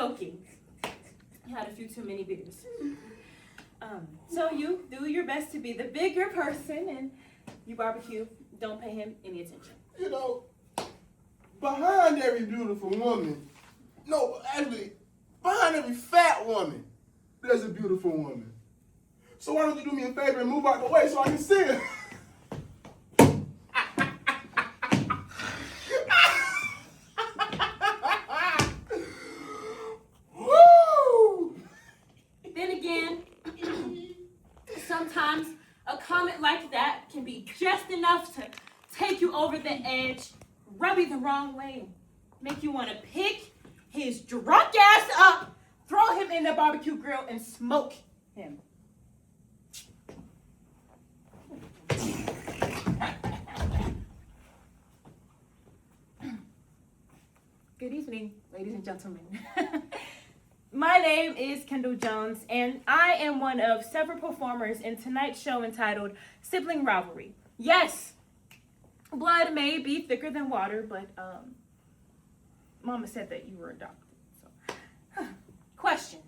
joking. You had a few too many beers. So you do your best to be the bigger person and you barbecue. Don't pay him any attention. You know, behind every beautiful woman, no, actually, behind every fat woman, there's a beautiful woman. So why don't you do me a favor and move out the way so I can see her? Woo! Then again, sometimes a comment like that can be just enough to take you over the edge, rub you the wrong way, make you want to pick his drunk ass up, throw him in the barbecue grill, and smoke him. Good evening, ladies and gentlemen. My name is Kendall Jones, and I am one of several performers in tonight's show entitled Sibling Rivalry. Yes, blood may be thicker than water, but Mama said that you were adopted. So, question.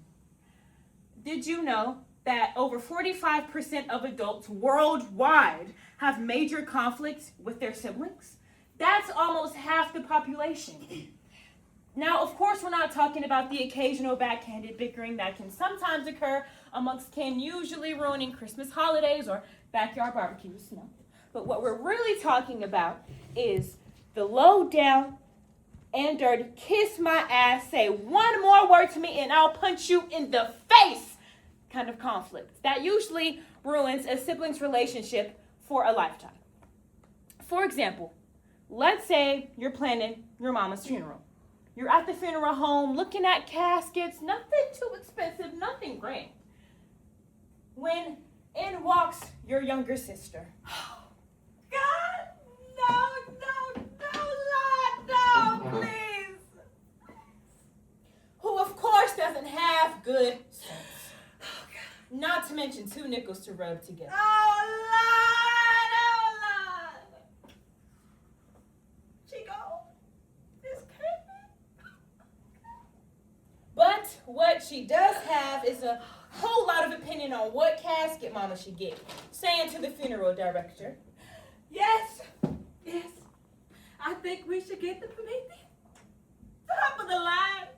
Did you know that over 45% of adults worldwide have major conflicts with their siblings? That's almost half the population. Now, of course, we're not talking about the occasional backhanded bickering that can sometimes occur amongst kin, usually ruining Christmas holidays or backyard barbecues. No. But what we're really talking about is the low down and dirty, kiss my ass, say one more word to me and I'll punch you in the face kind of conflict that usually ruins a sibling's relationship for a lifetime. For example, let's say you're planning your mama's funeral. You're at the funeral home looking at caskets, nothing too expensive, nothing grand. When in walks your younger sister. God, no, Lord, no, please. Who, of course, doesn't have good sense. Not to mention 2 nickels to rub together. Oh, Lord. Chico, this can't be. But what she does have is a whole lot of opinion on what casket mama should get. Saying to the funeral director, Yes. I think we should get the maybe top of the line.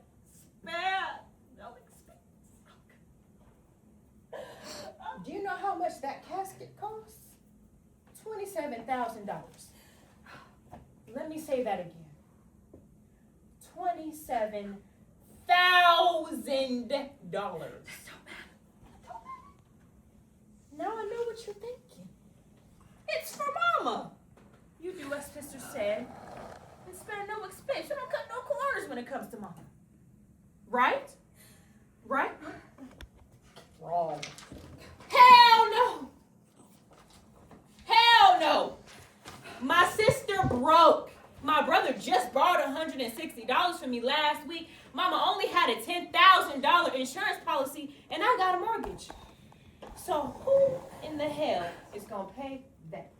Spare no expense. do you know how much that casket costs? $27,000. Let me say that again. $27,000. Now I know what you're thinking. It's for mama. You do as sister said and spare no expense. You don't cut no corners when it comes to mama. Right? Wrong. Hell no. My sister broke. My brother just borrowed $160 from me last week. Mama only had a $10,000 insurance policy, and I got a mortgage. So who in the hell is gonna pay that?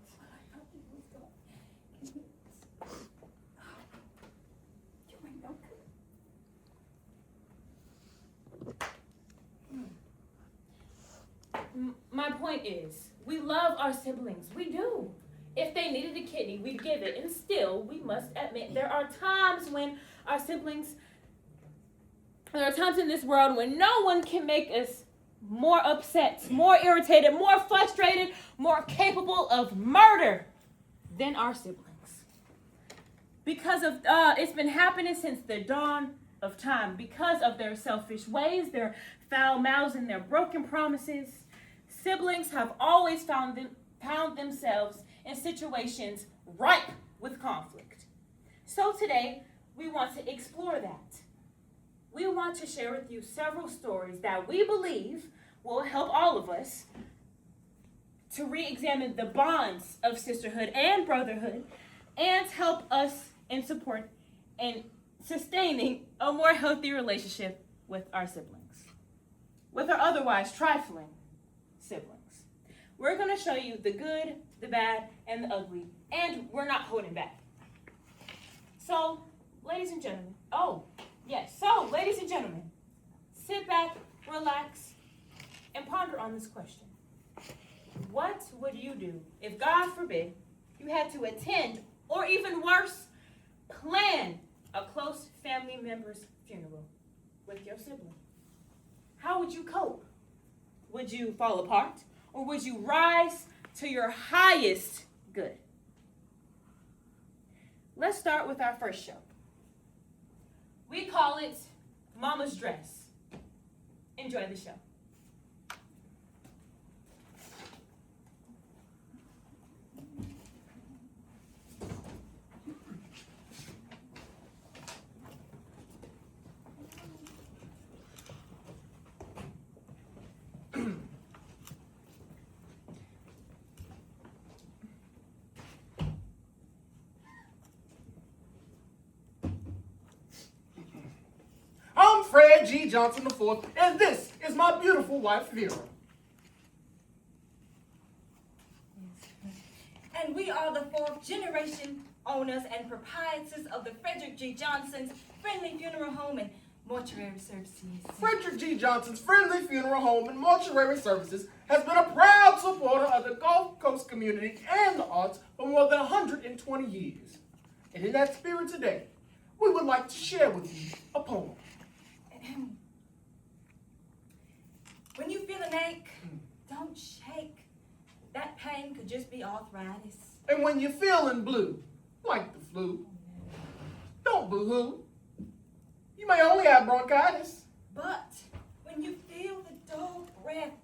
My point is, we love our siblings. We do. If they needed a kidney, we'd give it. And still, we must admit, there are times when our siblings, there are times in this world when no one can make us more upset, more irritated, more frustrated, more capable of murder than our siblings. Because of, it's been happening since the dawn of time. Because of their selfish ways, their foul mouths, and their broken promises, siblings have always found themselves in situations ripe with conflict. So today, we want to explore that. We want to share with you several stories that we believe will help all of us to re-examine the bonds of sisterhood and brotherhood and help us in support and sustaining a more healthy relationship with our siblings, with our otherwise trifling siblings. We're going to show you the good, the bad, and the ugly, and we're not holding back. So, ladies and gentlemen, Yes, so, ladies and gentlemen, sit back, relax, and ponder on this question. What would you do if, God forbid, you had to attend, or even worse, plan a close family member's funeral with your sibling? How would you cope? Would you fall apart, or would you rise to your highest good? Let's start with our first show. We call it Mama's Dress. Enjoy the show. I'm Fred G. Johnson IV, and this is my beautiful wife, Vera. And we are the fourth generation owners and proprietors of the Frederick G. Johnson's Friendly Funeral Home and Mortuary Services. Frederick G. Johnson's Friendly Funeral Home and Mortuary Services has been a proud supporter of the Gulf Coast community and the arts for more than 120 years. And in that spirit today, we would like to share with you a poem. When you feel an ache, don't shake. That pain could just be arthritis. And when you're feeling blue, like the flu, don't boo-hoo. You may only have bronchitis. But when you feel the dull breath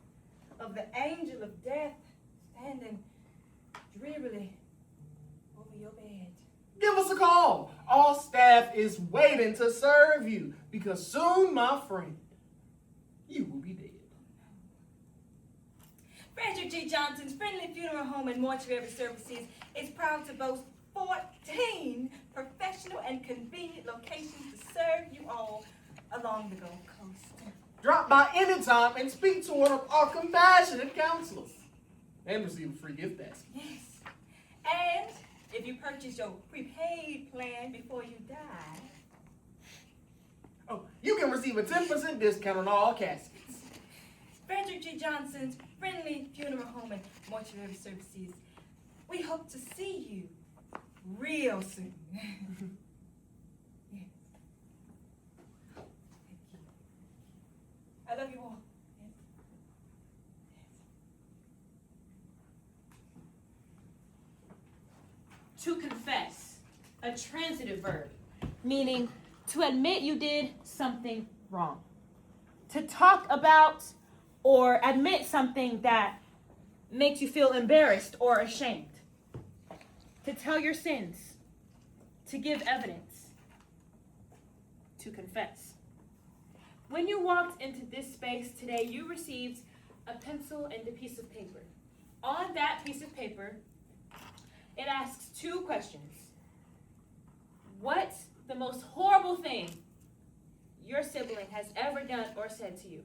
of the angel of death standing drearily over your bed, Give us a call. All staff is waiting to serve you because soon, my friend, you will be dead. Frederick G. Johnson's Friendly Funeral Home and Mortuary Services is proud to boast 14 professional and convenient locations to serve you all along the Gulf Coast. Drop by anytime and speak to one of our compassionate counselors and receive a free gift basket. Yes. And if you purchase your prepaid plan before you die, Oh, you can receive a 10% discount on all caskets. Frederick G. Johnson's Friendly Funeral Home and Mortuary Services, we hope to see you real soon. Yes. Thank you. I love you all. Yes. To confess, a transitive verb, meaning to admit you did something wrong. To talk about or admit something that makes you feel embarrassed or ashamed. To tell your sins. To give evidence. To confess. When you walked into this space today, you received a pencil and a piece of paper. On that piece of paper, it asks two questions. What's the most horrible thing your sibling has ever done or said to you?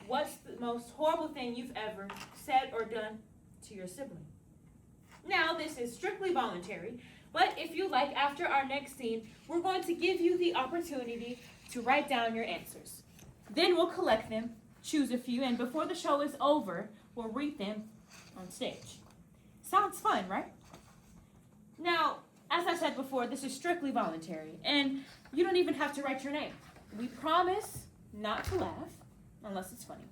What's the most horrible thing you've ever said or done to your sibling? Now, this is strictly voluntary, but if you like, after our next scene, we're going to give you the opportunity to write down your answers. Then we'll collect them, choose a few, and before the show is over, we'll read them on stage. Sounds fun, right? Now, as I said before, this is strictly voluntary, and you don't even have to write your name. We promise not to laugh, unless it's funny.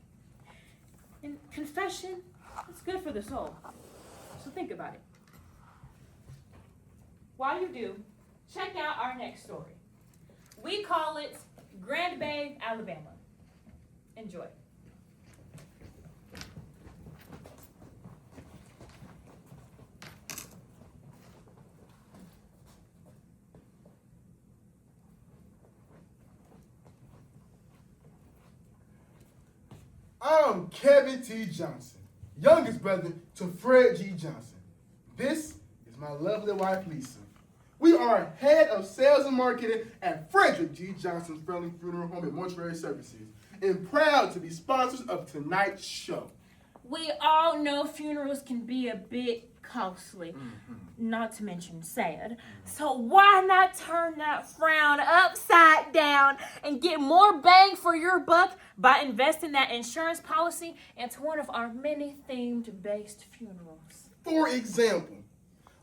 And confession, it's good for the soul. So think about it. While you do, check out our next story. We call it Grand Bay, Alabama. Enjoy. I'm Kevin T. Johnson, youngest brother to Fred G. Johnson. This is my lovely wife, Lisa. We are head of sales and marketing at Frederick G. Johnson's Friendly Funeral Home and Mortuary Services, and proud to be sponsors of tonight's show. We all know funerals can be a bit costly, not to mention sad. So why not turn that frown upside down and get more bang for your buck by investing that insurance policy into one of our many themed-based funerals? For example,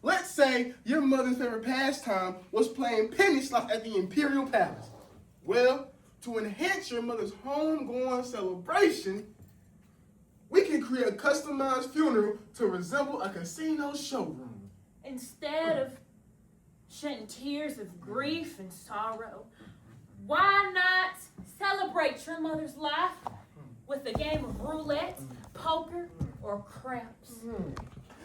let's say your mother's favorite pastime was playing penny slots at the Imperial Palace. Well, to enhance your mother's homegoing celebration, we can create a customized funeral to resemble a casino showroom. Instead of shedding tears of grief and sorrow, why not celebrate your mother's life with a game of roulette, poker, or craps?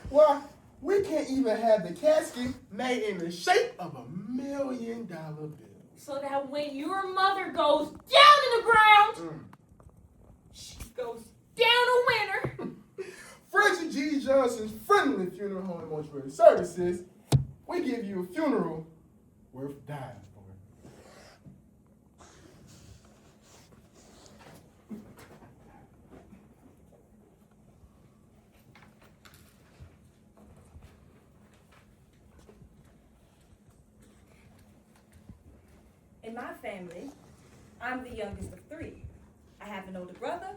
Why, we can't even have the casket made in the shape of $1 million bill. So that when your mother goes down in the ground, she goes down a winner. Frederick G. Johnson's Friendly Funeral Home and Mortuary Services, we give you a funeral worth dying for. In my family, I'm the youngest of 3. I have an older brother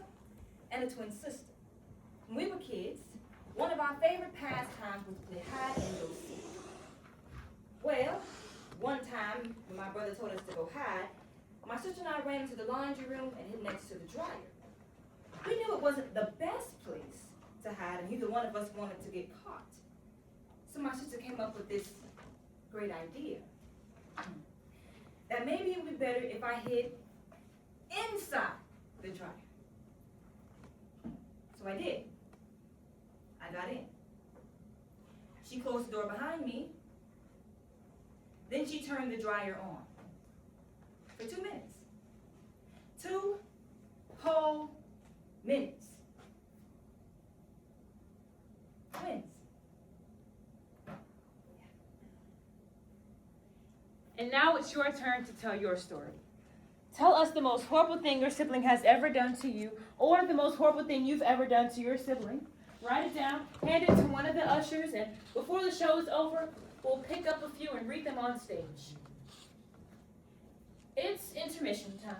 and a twin sister. When we were kids, one of our favorite pastimes was to play hide and go seek. Well, one time when my brother told us to go hide, my sister and I ran into the laundry room and hid next to the dryer. We knew it wasn't the best place to hide, and neither one of us wanted to get caught. So my sister came up with this great idea. That maybe it would be better if I hid inside the dryer. So I did. I got in. She closed the door behind me. Then she turned the dryer on for 2 minutes. 2 whole minutes. Twins. And now it's your turn to tell your story. Tell us the most horrible thing your sibling has ever done to you, or the most horrible thing you've ever done to your sibling. Write it down, hand it to one of the ushers, and before the show is over, we'll pick up a few and read them on stage. It's intermission time.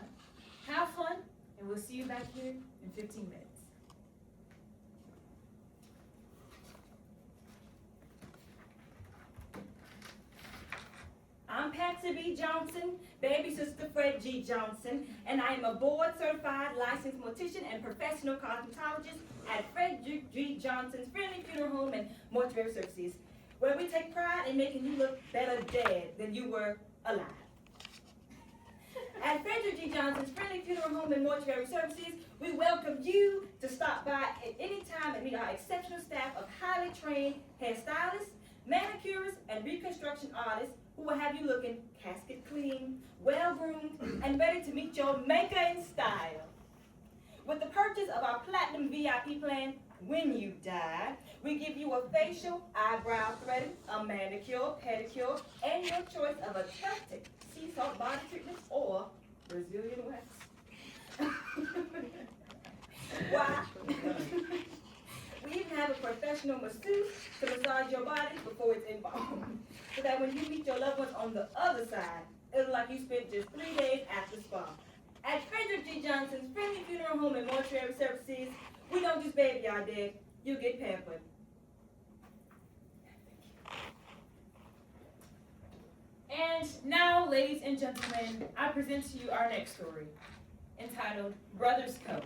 Have fun, and we'll see you back here in 15 minutes. I'm Patsy B. Johnson, baby sister Fred G. Johnson, and I am a board-certified licensed mortician and professional cosmetologist at Fred G. Johnson's Friendly Funeral Home and Mortuary Services, where we take pride in making you look better dead than you were alive. At Frederick G. Johnson's Friendly Funeral Home and Mortuary Services, we welcome you to stop by at any time and meet our exceptional staff of highly trained hairstylists, manicurists, and reconstruction artists who will have you looking casket clean, well-groomed, and ready to meet your maker in style. With the purchase of our Platinum VIP plan, when you die, we give you a facial, eyebrow threading, a manicure, pedicure, and your choice of a trusted sea salt body treatment or Brazilian wax. Why? We even have a professional masseuse to massage your body before it's embalmed, so that when you meet your loved ones on the other side, it'll look like you spent just 3 days at the spa. At Frederick G. Johnson's Friendly Funeral Home and Mortuary Services, we don't just baby our dead, you get pampered. And now, ladies and gentlemen, I present to you our next story, entitled Brothers Code.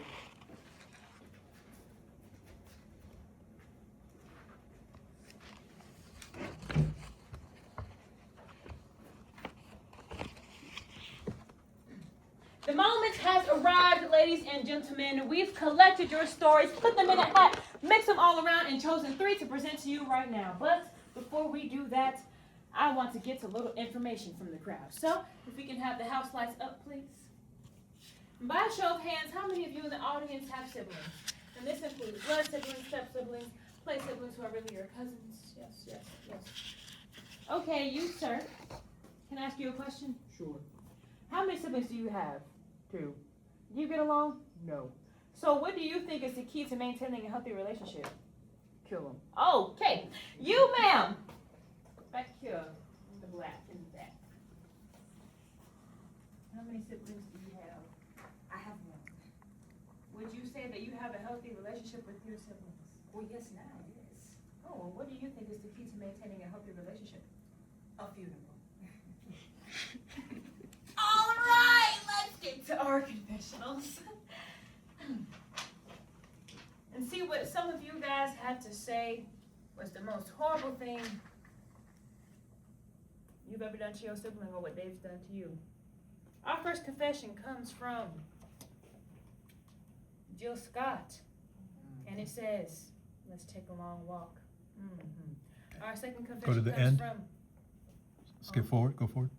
The moment has arrived, ladies and gentlemen. We've collected your stories, put them in a hat, mixed them all around, and chosen 3 to present to you right now. But before we do that, I want to get a little information from the crowd. So, if we can have the house lights up, please. By a show of hands, how many of you in the audience have siblings? And this includes blood siblings, step siblings, play siblings who are really your cousins. Yes, yes, yes. Okay, you, sir. Can I ask you a question? Sure. How many siblings do you have? 2. Do you get along? No. So what do you think is the key to maintaining a healthy relationship? Kill him. Okay. You, ma'am. Back here. In the black in the back. How many siblings do you have? I have one. Would you say that you have a healthy relationship with your siblings? Well, yes, now, yes. Oh, well, what do you think is the key to maintaining a healthy relationship? A funeral. All right, let's get to our confessionals. And see what some of you guys had to say was the most horrible thing you've ever done to your sibling or what they've done to you. Our first confession comes from Jill Scott, and it says, let's take a long walk. Our second confession to the comes end. from... Skip forward, go forward.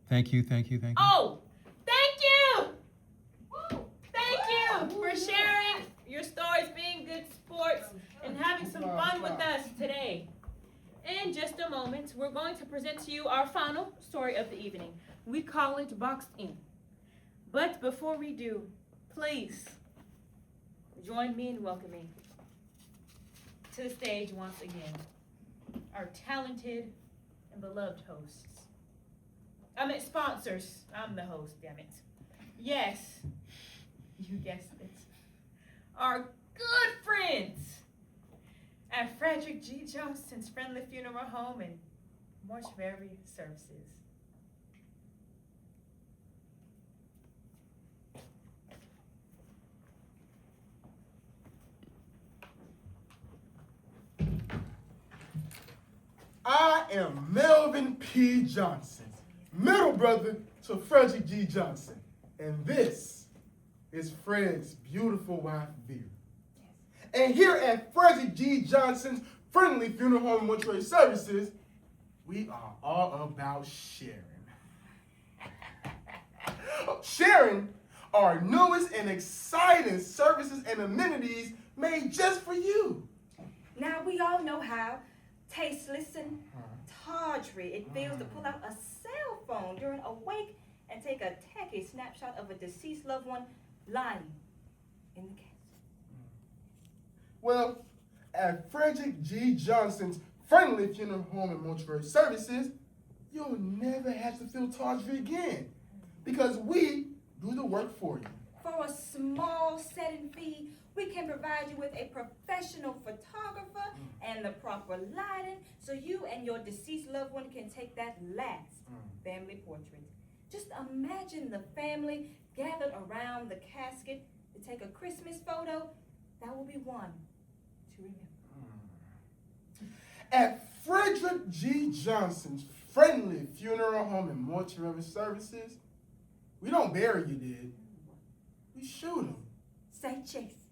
Thank you, thank you, thank you. Oh, thank you! Woo! Thank you for sharing your stories, being good sports, and having some fun with us today. In just a moment, we're going to present to you our final story of the evening. We call it Boxed In. But before we do, please join me in welcoming to the stage once again our talented and beloved hosts. Sponsors. I'm the host, damn it. Yes, you guessed it. Our good friends at Frederick G. Johnston's Friendly Funeral Home and Mortuary Services. I am Melvin P. Johnson, middle brother to Frederick G. Johnson, and this is Fred's beautiful wife, Vera. And here at Frederick G. Johnson's Friendly Funeral Home and Mortuary Services, we are all about sharing. Sharing our newest and exciting services and amenities made just for you. Now, we all know how tasteless and tawdry it feels to pull out a cell phone during a wake and take a tacky snapshot of a deceased loved one lying in the casket. Well, at Frederick G. Johnson's Friendly Funeral Home and Mortuary Services, you'll never have to feel tawdry again because we do the work for you. For a small setting fee, we can provide you with a professional photographer and the proper lighting so you and your deceased loved one can take that last family portrait. Just imagine the family gathered around the casket to take a Christmas photo. That will be one to remember. At Frederick G. Johnson's Friendly Funeral Home and Mortuary Services, we don't bury you dead. We shoot them. Say chase.